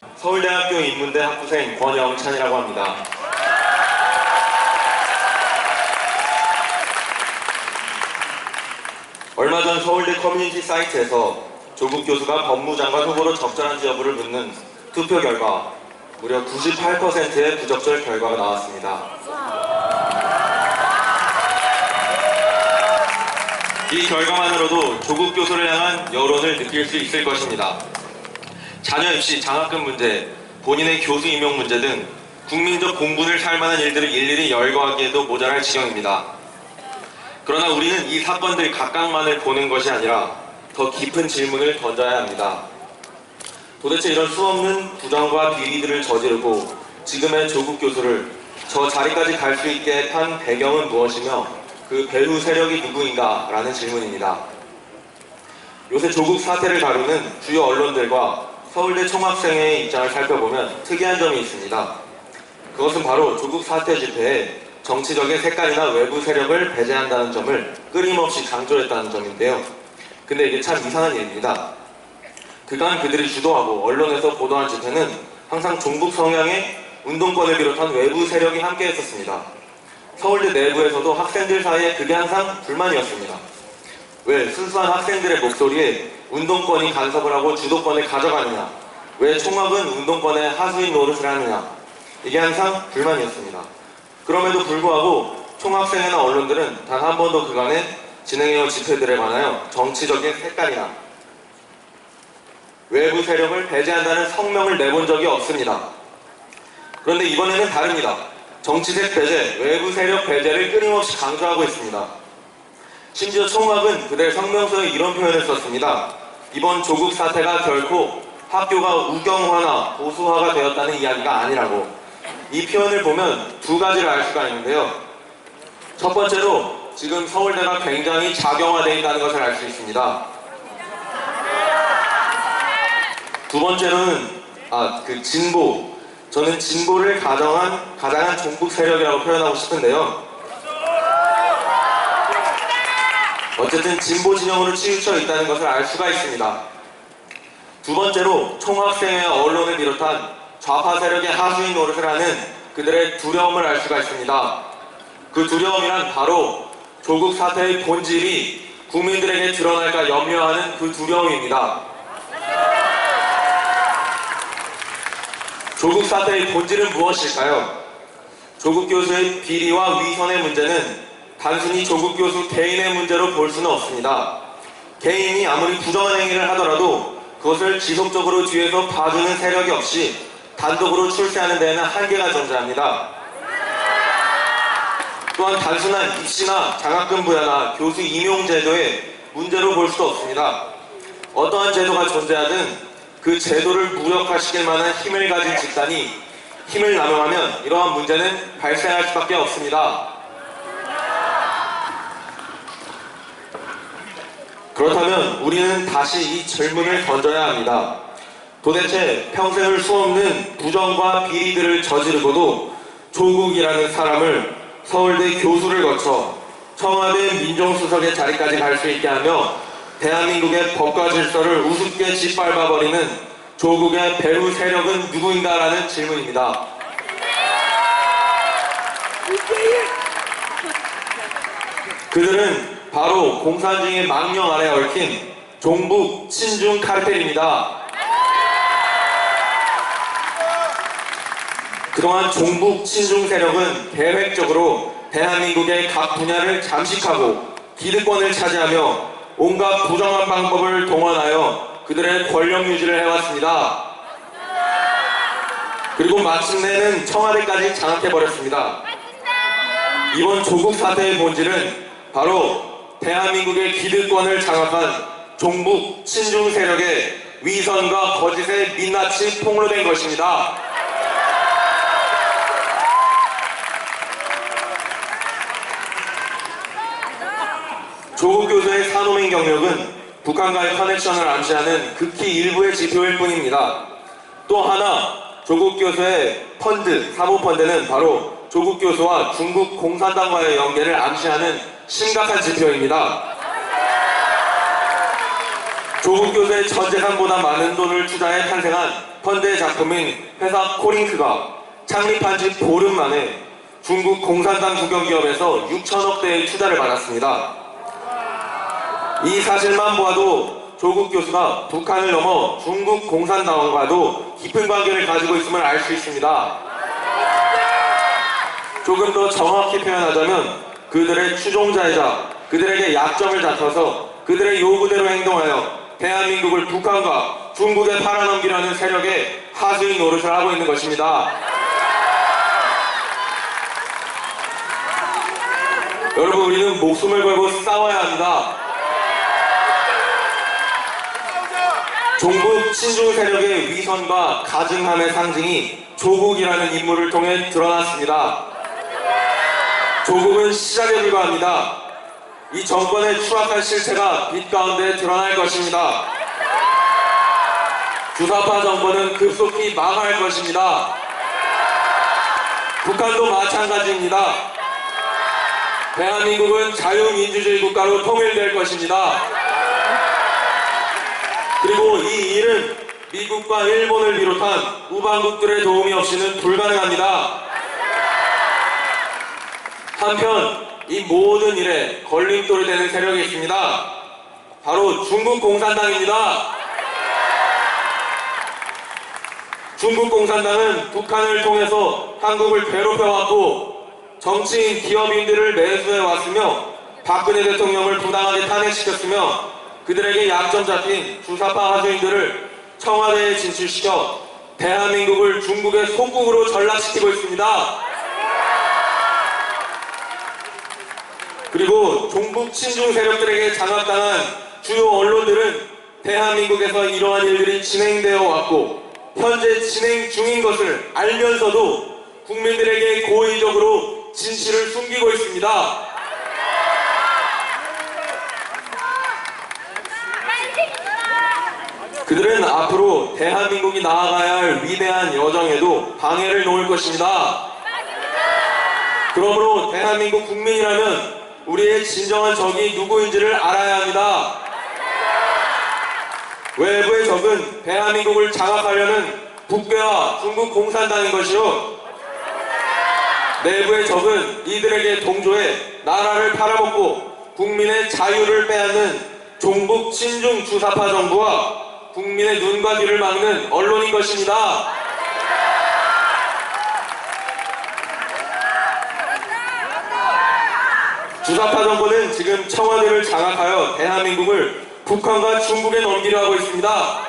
서울대학교 인문대 학부생 권영찬이라고 합니다. 얼마 전 서울대 커뮤니티 사이트에서 조국 교수가 법무장관 후보로 적절한지 여부를 묻는 투표 결과 무려 98%의 부적절 결과가 나왔습니다. 이 결과만으로도 조국 교수를 향한 여론을 느낄 수 있을 것입니다. 자녀 입시, 장학금 문제, 본인의 교수 임용 문제 등 국민적 공분을 살 만한 일들을 일일이 열거하기에도 모자랄 지경입니다. 그러나 우리는 이 사건들 각각만을 보는 것이 아니라 더 깊은 질문을 던져야 합니다. 도대체 이런 수없는 부정과 비리들을 저지르고 지금의 조국 교수를 저 자리까지 갈 수 있게 한 배경은 무엇이며 그 배후 세력이 누구인가 라는 질문입니다. 요새 조국 사태를 다루는 주요 언론들과 서울대 총학생회의 입장을 살펴보면 특이한 점이 있습니다. 그것은 바로 조국 사태 집회에 정치적인 색깔이나 외부 세력을 배제한다는 점을 끊임없이 강조했다는 점인데요. 근데 이게 참 이상한 일입니다. 그간 그들이 주도하고 언론에서 보도한 집회는 항상 종북 성향의 운동권을 비롯한 외부 세력이 함께 했었습니다. 서울대 내부에서도 학생들 사이에 그게 항상 불만이었습니다. 왜 순수한 학생들의 목소리에 운동권이 간섭을 하고 주도권을 가져가느냐, 왜 총학은 운동권의 하수인 노릇을 하느냐, 이게 항상 불만이었습니다. 그럼에도 불구하고 총학생회나 언론들은 단 한 번도 그간에 진행해온 집회들에 관하여 정치적인 색깔이나 외부 세력을 배제한다는 성명을 내본 적이 없습니다. 그런데 이번에는 다릅니다. 정치색 배제, 외부 세력 배제를 끊임없이 강조하고 있습니다. 심지어 총학은 그들의 성명서에 이런 표현을 썼습니다. 이번 조국 사태가 결코 학교가 우경화나 보수화가 되었다는 이야기가 아니라고. 이 표현을 보면 두 가지를 알 수가 있는데요. 첫 번째로 지금 서울대가 굉장히 작용화되어 있다는 것을 알 수 있습니다. 두 번째로는 진보. 저는 진보를 가장한 종북 세력이라고 표현하고 싶은데요. 어쨌든 진보 진영으로 치우쳐 있다는 것을 알 수가 있습니다. 두 번째로 총학생회와 언론을 비롯한 좌파 세력의 하수인 노릇을 하는 그들의 두려움을 알 수가 있습니다. 그 두려움이란 바로 조국 사태의 본질이 국민들에게 드러날까 염려하는 그 두려움입니다. 조국 사태의 본질은 무엇일까요? 조국 교수의 비리와 위선의 문제는 단순히 조국 교수 개인의 문제로 볼 수는 없습니다. 개인이 아무리 부정한 행위를 하더라도 그것을 지속적으로 뒤에서 봐주는 세력이 없이 단독으로 출세하는 데에는 한계가 존재합니다. 또한 단순한 입시나 장학금 부여나 교수 임용 제도의 문제로 볼 수도 없습니다. 어떠한 제도가 존재하든 그 제도를 무력화시킬 만한 힘을 가진 집단이 힘을 남용하면 이러한 문제는 발생할 수밖에 없습니다. 그렇다면 우리는 다시 이 질문을 던져야 합니다. 도대체 평생을 수없는 부정과 비리들을 저지르고도 조국이라는 사람을 서울대 교수를 거쳐 청와대 민정수석의 자리까지 갈 수 있게 하며 대한민국의 법과 질서를 우습게 짓밟아버리는 조국의 배후 세력은 누구인가라는 질문입니다. 그들은 바로 공산주의의 망령 아래 얽힌 종북 친중 카르텔입니다. 그동안 종북 친중 세력은 계획적으로 대한민국의 각 분야를 잠식하고 기득권을 차지하며 온갖 부정한 방법을 동원하여 그들의 권력 유지를 해왔습니다. 그리고 마침내는 청와대까지 장악해버렸습니다. 이번 조국 사태의 본질은 바로 대한민국의 기득권을 장악한 종북 친중 세력의 위선과 거짓에 민낯이 폭로된 것입니다. 조국 교수의 산호민 경력은 북한과의 커넥션을 암시하는 극히 일부의 지표일 뿐입니다. 또 하나 조국 교수의 사모펀드는 바로 조국 교수와 중국 공산당과의 연계를 암시하는 심각한 지표입니다. 조국 교수의 전 재산보다 많은 돈을 투자해 탄생한 현대 작품인 회사 코링크가 창립한 지 보름 만에 중국 공산당 국영기업에서 6천억 대의 투자를 받았습니다. 이 사실만 보아도 조국 교수가 북한을 넘어 중국 공산당과도 깊은 관계를 가지고 있음을 알 수 있습니다. 조금 더 정확히 표현하자면 그들의 추종자이자 그들에게 약점을 잡혀서 그들의 요구대로 행동하여 대한민국을 북한과 중국에 팔아넘기려는 세력의 하수인 노릇을 하고 있는 것입니다. 여러분, 우리는 목숨을 걸고 싸워야 합니다. 종북 친중 세력의 위선과 가증함의 상징이 조국이라는 인물을 통해 드러났습니다. 조국은 시작에 불과합니다. 이 정권의 추악한 실체가 빛 가운데 드러날 것입니다. 주사파 정권은 급속히 망할 것입니다. 북한도 마찬가지입니다. 대한민국은 자유민주주의 국가로 통일될 것입니다. 그리고 이 일은 미국과 일본을 비롯한 우방국들의 도움이 없이는 불가능합니다. 한편 이 모든 일에 걸림돌이 되는 세력이 있습니다. 바로 중국 공산당입니다. 중국 공산당은 북한을 통해서 한국을 괴롭혀왔고 정치인, 기업인들을 매수해왔으며 박근혜 대통령을 부당하게 탄핵시켰으며 그들에게 약점 잡힌 주사파 하수인들을 청와대에 진출시켜 대한민국을 중국의 속국으로 전락시키고 있습니다. 그리고 종북 친중 세력들에게 장악당한 주요 언론들은 대한민국에서 이러한 일들이 진행되어 왔고 현재 진행 중인 것을 알면서도 국민들에게 고의적으로 진실을 숨기고 있습니다. 그들은 앞으로 대한민국이 나아가야 할 위대한 여정에도 방해를 놓을 것입니다. 그러므로 대한민국 국민이라면 우리의 진정한 적이 누구인지를 알아야 합니다. 외부의 적은 대한민국을 장악하려는 북괴와 중국 공산당인 것이요, 내부의 적은 이들에게 동조해 나라를 팔아먹고 국민의 자유를 빼앗는 종북 친중 주사파 정부와 국민의 눈과 귀를 막는 언론인 것입니다. 주사파 정권은 지금 청와대를 장악하여 대한민국을 북한과 중국에 넘기려 하고 있습니다.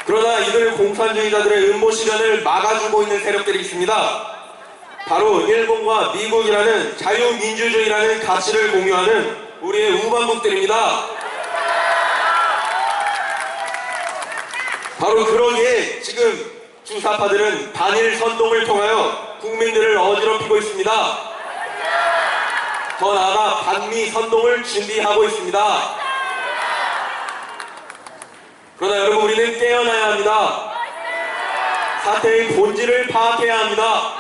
그러나 이들 공산주의자들의 음모 실현을 막아주고 있는 세력들이 있습니다. 바로 일본과 미국이라는 자유민주주의라는 가치를 공유하는 우리의 우방국들입니다. 바로 그러기에 지금 주사파들은 반일 선동을 통하여 국민들을 어지럽히고 있습니다. 더 나아가 반미 선동을 준비하고 있습니다. 그러나 여러분, 우리는 깨어나야 합니다. 사태의 본질을 파악해야 합니다.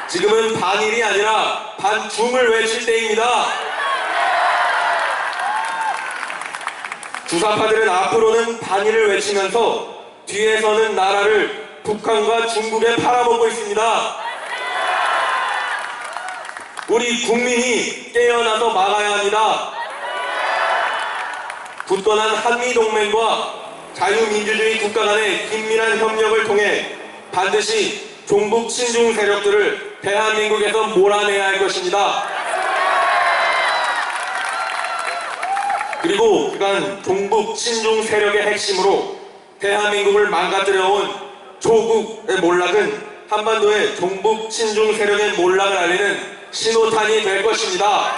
지금은 반일이 아니라 반중을 외칠 때입니다. 주사파들은 앞으로는 반일을 외치면서 뒤에서는 나라를 북한과 중국에 팔아먹고 있습니다. 우리 국민이 깨어나서 막아야 합니다. 굳건한 한미동맹과 자유민주주의 국가 간의 긴밀한 협력을 통해 반드시 종북 친중 세력들을 대한민국에서 몰아내야 할 것입니다. 그리고 그간 종북 친중 세력의 핵심으로 대한민국을 망가뜨려온 조국의 몰락은 한반도의 종북 친중 세력의 몰락을 알리는 신호탄이 될 것입니다.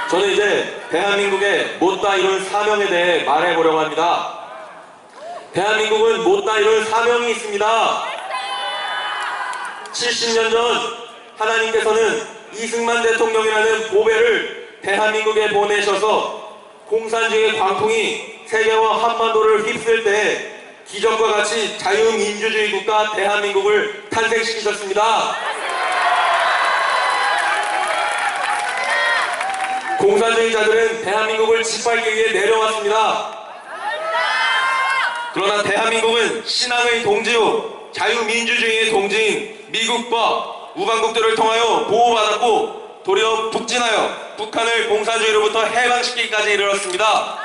저는 이제 대한민국의 못다 이룬 사명에 대해 말해보려고 합니다. 대한민국은 못다 이룬 사명이 있습니다. 70년 전 하나님께서는 이승만 대통령이라는 보배를 대한민국에 보내셔서 공산주의의 광풍이 세계와 한반도를 휩쓸 때 기적과 같이 자유민주주의 국가 대한민국을 탄생시키셨습니다. 공산주의자들은 대한민국을 짓밟기 위해 내려왔습니다. 그러나 대한민국은 신앙의 동지요 자유민주주의의 동지인 미국과 우방국들을 통하여 보호받았고 도리어 북진하여 북한을 공산주의로부터 해방시키기까지 이르렀습니다.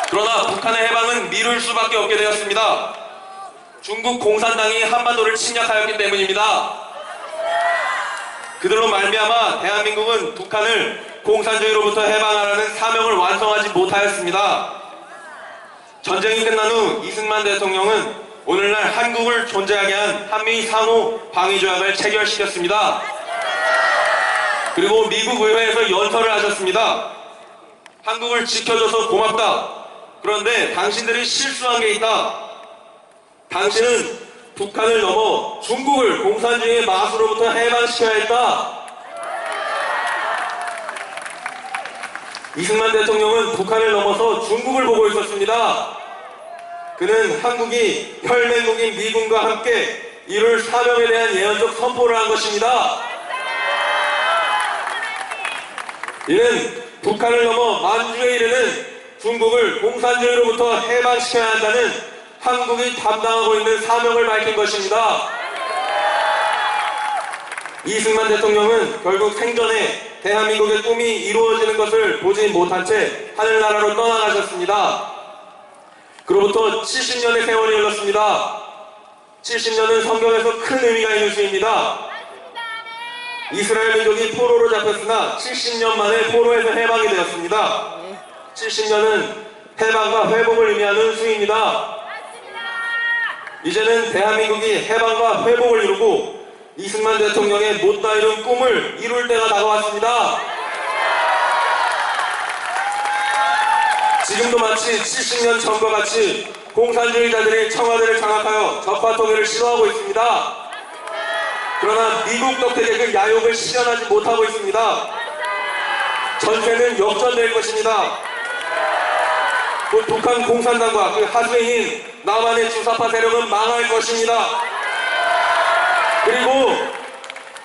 그러나 북한의 해방은 미룰 수밖에 없게 되었습니다. 중국 공산당이 한반도를 침략하였기 때문입니다. 그들로 말미암아 대한민국은 북한을 공산주의로부터 해방하라는 사명을 완성하지 못하였습니다. 전쟁이 끝난 후 이승만 대통령은 오늘날 한국을 존재하게 한 한미 상호 방위조약을 체결시켰습니다. 그리고 미국 의회에서 연설을 하셨습니다. 한국을 지켜줘서 고맙다. 그런데 당신들이 실수한 게 있다. 당신은 북한을 넘어 중국을 공산주의의 마수로부터 해방시켜야 했다. 이승만 대통령은 북한을 넘어서 중국을 보고 있었습니다. 그는 한국이 혈맹국인 미군과 함께 이룰 사명에 대한 예언적 선포를 한 것입니다. 이는 북한을 넘어 만주에 이르는 중국을 공산주의로부터 해방시켜야 한다는 한국이 담당하고 있는 사명을 밝힌 것입니다. 이승만 대통령은 결국 생전에 대한민국의 꿈이 이루어지는 것을 보지 못한 채 하늘나라로 떠나가셨습니다. 그로부터 70년의 세월이 흘렀습니다. 70년은 성경에서 큰 의미가 있는 수입니다. 이스라엘 민족이 포로로 잡혔으나 70년 만에 포로에서 해방이 되었습니다. 70년은 해방과 회복을 의미하는 수입니다. 이제는 대한민국이 해방과 회복을 이루고 이승만 대통령의 못다 이룬 꿈을 이룰 때가 다가왔습니다. 지금도 마치 70년 전과 같이 공산주의자들이 청와대를 장악하여 적화 통일을 시도하고 있습니다. 그러나 미국 덕택의 그 야욕을 실현하지 못하고 있습니다. 전세는 역전될 것입니다. 곧 북한 공산당과 그 하수인인 남한의 주사파 세력은 망할 것입니다. 그리고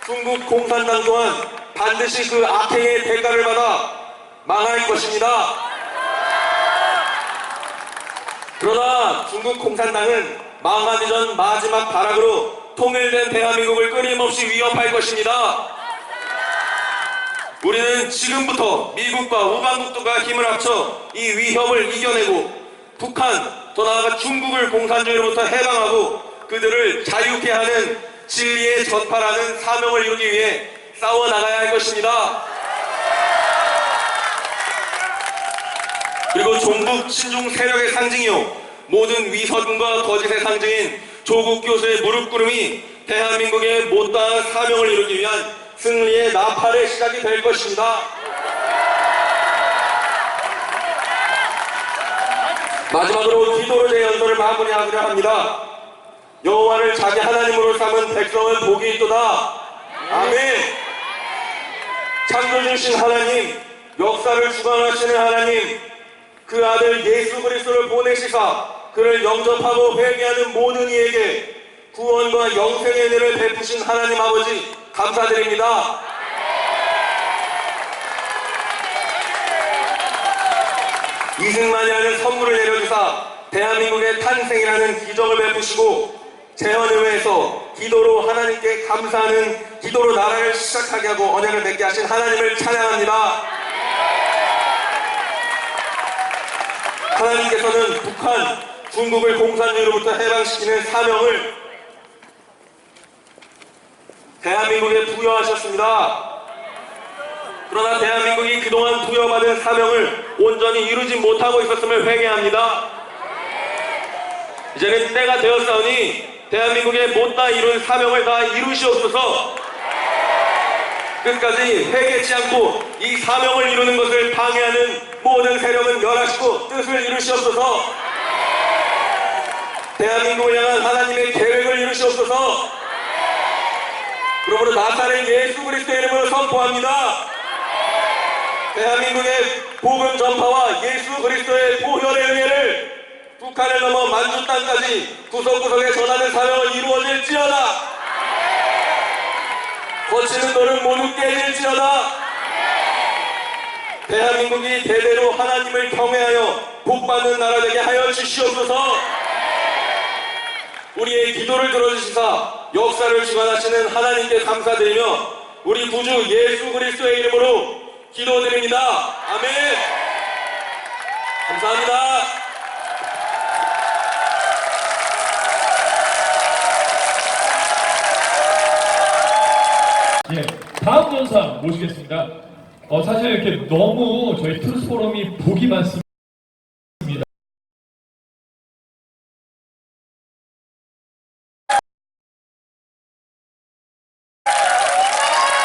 중국 공산당 또한 반드시 그 악행의 대가를 받아 망할 것입니다. 그러나 중국 공산당은 망하기 전 마지막 발악으로 통일된 대한민국을 끊임없이 위협할 것입니다. 우리는 지금부터 미국과 우방국들과 힘을 합쳐 이 위협을 이겨내고 북한, 더 나아가 중국을 공산주의로부터 해방하고 그들을 자유케 하는 진리의 전파라는 사명을 이루기 위해 싸워나가야 할 것입니다. 그리고 종북 친중 세력의 상징이요 모든 위선과 거짓의 상징인 조국 교수의 무릎 꿇음이 대한민국의 못다한 사명을 이루기 위한 승리의 나팔의 시작이 될 것입니다. 마지막으로 기도로 제 연설을 마무리하고자 합니다. 여호와를 자기 하나님으로 삼은 백성은 복이 있도다. 아멘. 창조주신 하나님, 역사를 주관하시는 하나님, 그 아들 예수 그리스도를 보내시사 그를 영접하고 회개하는 모든 이에게 구원과 영생의 은혜를 베푸신 하나님 아버지 감사드립니다. 이승만이라는 선물을 내려주사 대한민국의 탄생이라는 기적을 베푸시고 재헌의회에서 기도로 하나님께 감사하는 기도로 나라를 시작하게 하고 언약을 맺게 하신 하나님을 찬양합니다. 하나님께서는 북한, 중국을 공산주의로부터 해방시키는 사명을 대한민국에 부여하셨습니다. 그러나 대한민국이 그동안 부여받은 사명을 온전히 이루지 못하고 있었음을 회개합니다. 이제는 때가 되었사오니 대한민국의 못다 이룬 사명을 다 이루시옵소서. 끝까지 회개치 않고 이 사명을 이루는 것을 방해하는 모든 세력은 멸하시고 뜻을 이루시옵소서. 대한민국을 향한 하나님의 계획을 이루시옵소서. 그러므로 나사렛 예수 그리스도의 이름으로 선포합니다. 대한민국의 복음 전파와 예수 그리스도의 보혈의 은혜를 북한을 넘어 만주 땅까지 구석구석에 전하는 사명을 이루어질지어다. 거치는 돌은 모두 깨질지어다. 대한민국이 대대로 하나님을 경외하여 복받는 나라 되게 하여 주시옵소서. 우리의 기도를 들어주시사 역사를 주관하시는 하나님께 감사드리며 우리 구주 예수 그리스도의 이름으로 기도드립니다. 아멘. 감사합니다. 예, 다음 전사 모시겠습니다. 사실 이렇게 너무 저희 트루스 포럼이 복이 많습니다.